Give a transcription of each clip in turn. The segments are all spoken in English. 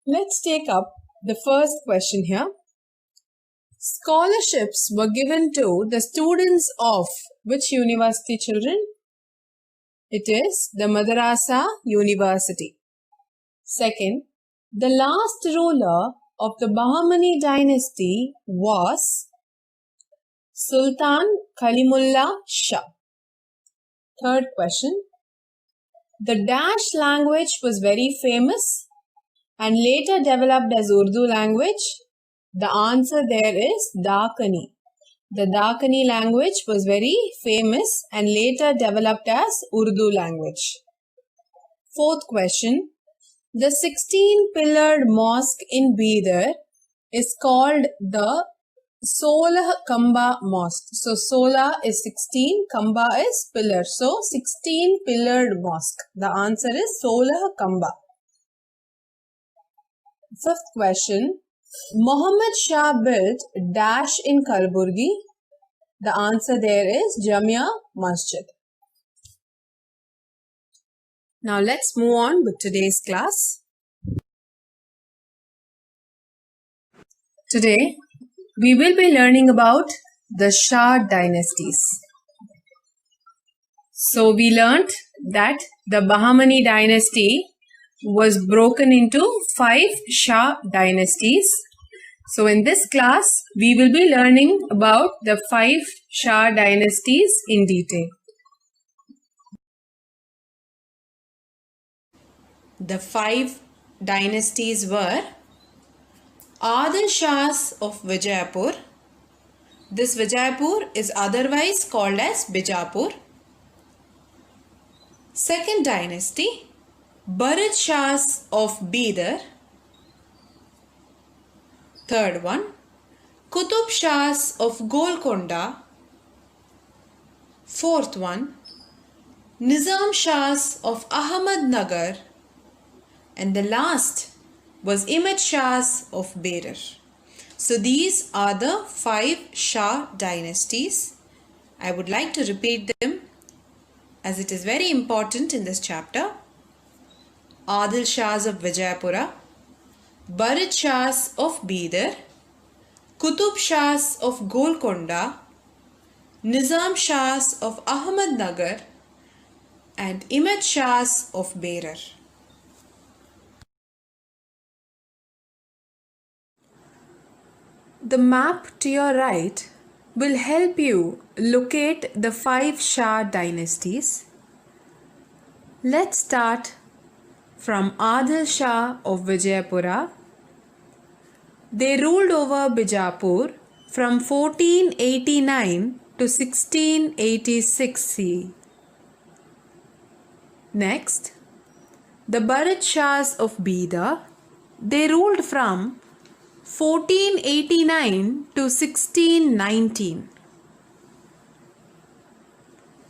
Let's take up the first question here. Scholarships were given to the students of which university, children? It is the Madrasa University. Second, the last ruler of the Bahmani dynasty was Sultan Kalimullah Shah. Third question, the Dash language was very famous and later developed as Urdu language. The answer there is Dakani. The Dakani language was very famous and later developed as Urdu language. Fourth question, the 16-pillared mosque in Bidar is called the Solah Kamba Mosque. So Solah is 16, Kamba is pillar. So 16-pillared mosque. The answer is Solah Kamba. Fifth question, Muhammad Shah built Dash in Kalaburgi. The answer there is Jamia Masjid. Now let's move on with today's class. Today we will be learning about the Shah dynasties. So we learnt that the Bahmani dynasty was broken into 5 Shah dynasties. So in this class, we will be learning about the 5 Shah dynasties in detail. The 5 dynasties were Adil Shahs of Vijayapur. This Vijayapur is otherwise called as Bijapur. Second dynasty, Bharat Shahs of Bidar. Third one, Qutub Shahs of Golconda. Fourth one, Nizam Shahs of Ahmednagar. And the last was Imad Shahs of Berar. So these are the 5 Shah dynasties. I would like to repeat them as it is very important in this chapter. Adil Shahs of Vijayapura, Bharat Shahs of Bidar, Qutub Shahs of Golconda, Nizam Shahs of Ahmednagar, and Imad Shahs of Berar. The map to your right will help you locate the 5 Shah dynasties. Let's start from Adil Shah of Vijayapura. They ruled over Bijapur from 1489 to 1686 CE. Next, the Bharat Shahs of Bidar. They ruled from 1489 to 1619.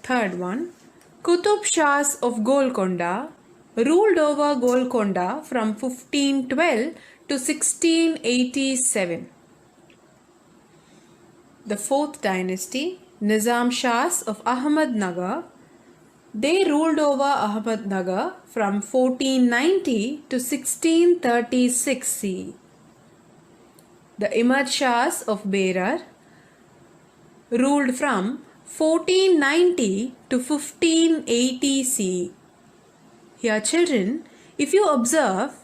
Third one, Qutub Shahs of Golconda ruled over Golconda from 1512 to 1687. The fourth dynasty, Nizam Shahs of Ahmednagar, they ruled over Ahmednagar from 1490 to 1636 CE. The Imad Shahs of Berar ruled from 1490 to 1580 CE. Here children, if you observe,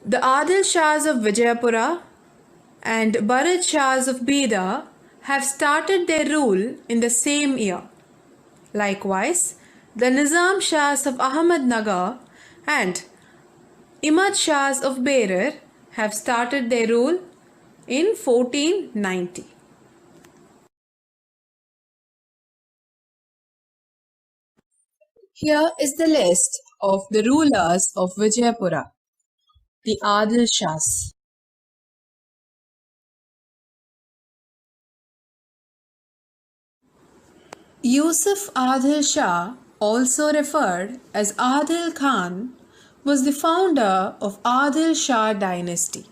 the Adil Shahs of Vijayapura and Bharat Shahs of Bidar have started their rule in the same year. Likewise, the Nizam Shahs of Ahmednagar and Imad Shahs of Berar have started their rule in 1490. Here is the list of the rulers of Vijayapura, the Adil Shahs. Yusuf Adil Shah, also referred as Adil Khan, was the founder of Adil Shah dynasty.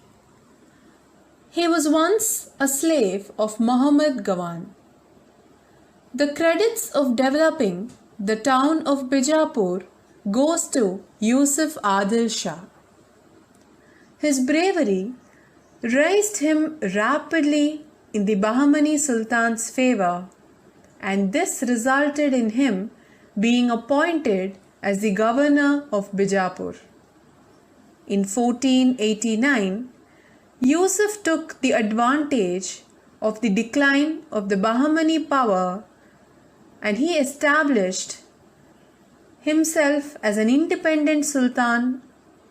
He was once a slave of Muhammad Gawan. The credits of developing the town of Bijapur goes to Yusuf Adil Shah. His bravery raised him rapidly in the Bahmani Sultan's favor, and this resulted in him being appointed as the governor of Bijapur. In 1489, Yusuf took the advantage of the decline of the Bahmani power and he established himself as an independent sultan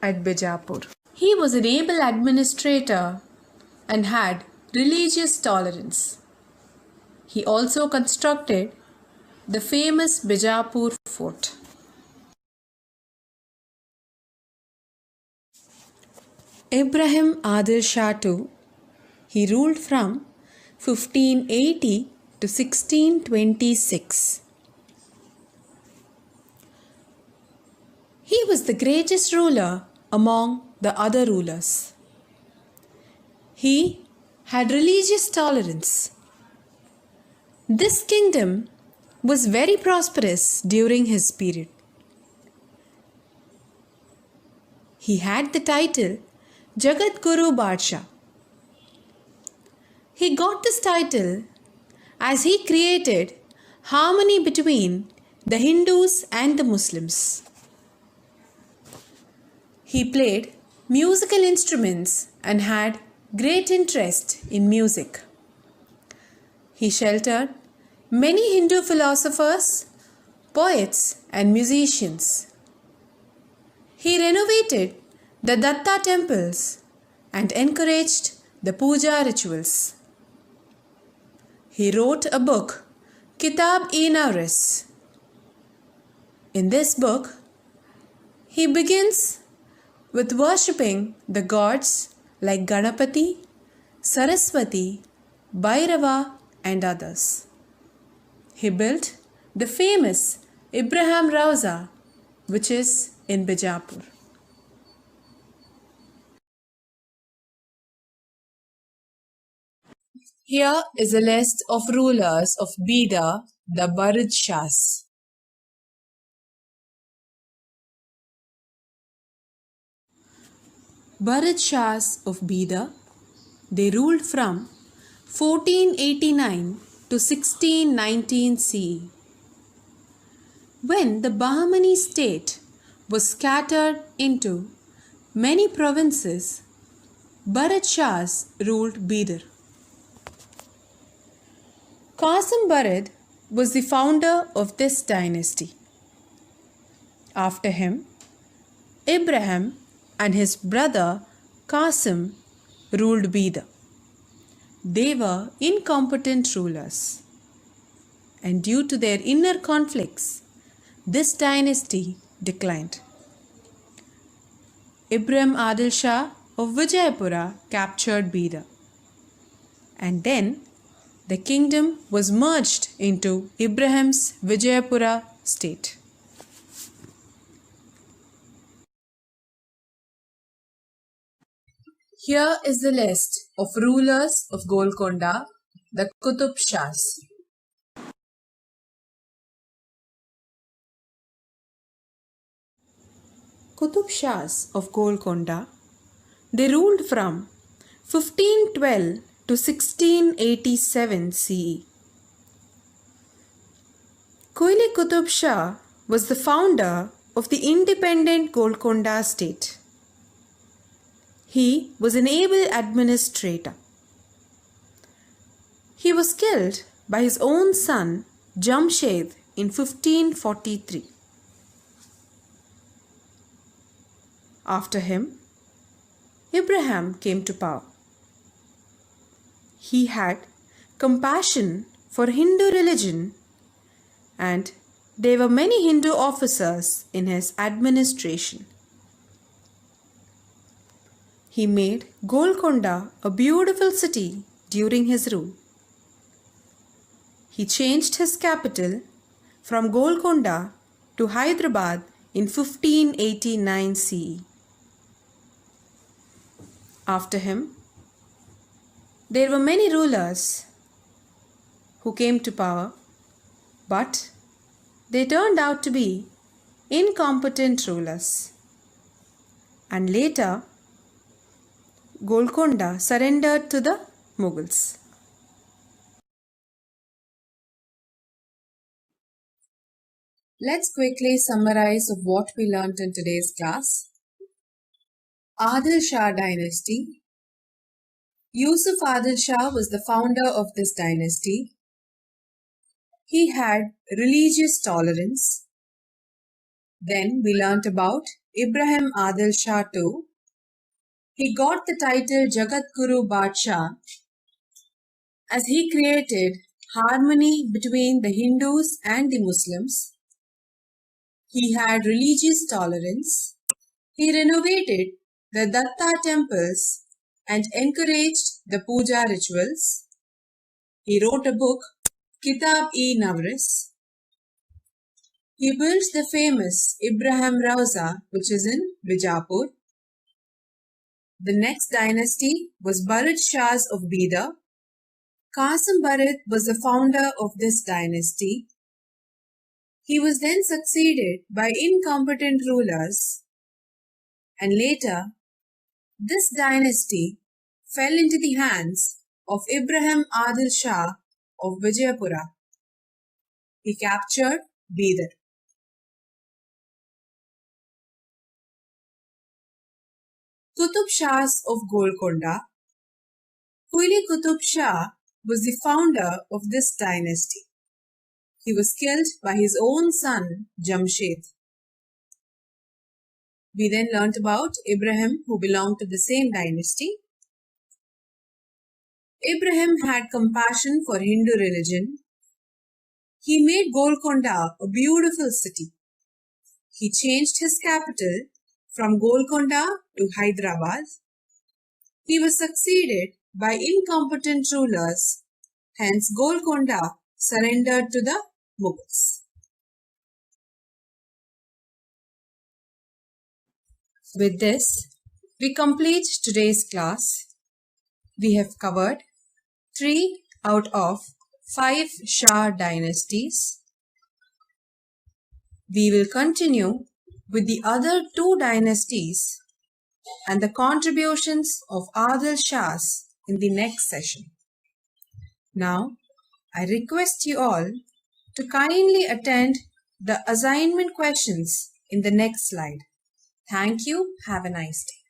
at Bijapur. He was an able administrator and had religious tolerance. He also constructed the famous Bijapur fort. Ibrahim Adil Shah too, he ruled from 1580 to 1626. He was the greatest ruler among the other rulers. He had religious tolerance. This kingdom was very prosperous during his period. He had the title Jagat Guru Badshah. He got this title as he created harmony between the Hindus and the Muslims. He played musical instruments and had great interest in music. He sheltered many Hindu philosophers, poets, and musicians. He renovated the Datta temples and encouraged the puja rituals. He wrote a book, Kitab-e-Nawris. In this book, he begins with worshipping the gods like Ganapati, Saraswati, Bhairava, and others. He built the famous Ibrahim Rauza, which is in Bijapur. Here is a list of rulers of Bida, the Barid Shahs. Barid Shahs of Bida, they ruled from 1489 to 1619 CE. When the Bahmani state was scattered into many provinces, Barid Shahs ruled Bidar. Qasim Barid was the founder of this dynasty. After him, Ibrahim and his brother Qasim ruled Bida. They were incompetent rulers, and due to their inner conflicts, this dynasty declined. Ibrahim Adil Shah of Vijayapura captured Bida, and then the kingdom was merged into Ibrahim's Vijayapura state. Here is the list of rulers of Golconda, the Qutub Shahs. Qutub Shahs of Golconda, they ruled from 1512 to 1687 CE. Kuili Qutub Shah was the founder of the independent Golconda state. He was an able administrator. He was killed by his own son Jamshed in 1543. After him, Ibrahim came to power. He had compassion for Hindu religion, and there were many Hindu officers in his administration. He made Golconda a beautiful city during his rule. He changed his capital from Golconda to Hyderabad in 1589 CE. After him, there were many rulers who came to power, but they turned out to be incompetent rulers. And later, Golconda surrendered to the Mughals. Let's quickly summarize of what we learnt in today's class. Adil Shah dynasty. Yusuf Adil Shah was the founder of this dynasty. He had religious tolerance. Then we learnt about Ibrahim Adil Shah too. He got the title Jagat Guru Badshah as he created harmony between the Hindus and the Muslims. He had religious tolerance. He renovated the Datta temples and encouraged the puja rituals. He wrote a book, Kitab-e-Nawris. He built the famous Ibrahim Rauza, which is in Bijapur. The next dynasty was Barid Shahs of Bidar. Qasim Barid was the founder of this dynasty. He was then succeeded by incompetent rulers, and later this dynasty fell into the hands of Ibrahim Adil Shah of Vijayapura. He captured Bidar. Qutub Shahs of Golconda. Quli Qutub Shah was the founder of this dynasty. He was killed by his own son Jamshed. We then learnt about Ibrahim, who belonged to the same dynasty. Ibrahim had compassion for Hindu religion. He made Golconda a beautiful city. He changed his capital from Golconda to Hyderabad. He was succeeded by incompetent rulers. Hence, Golconda surrendered to the Mughals. With this, we complete today's class. We have covered 3 out of 5 Shah dynasties. We will continue with the other 2 dynasties and the contributions of Adil Shahs in the next session. Now, I request you all to kindly attend the assignment questions in the next slide. Thank you. Have a nice day.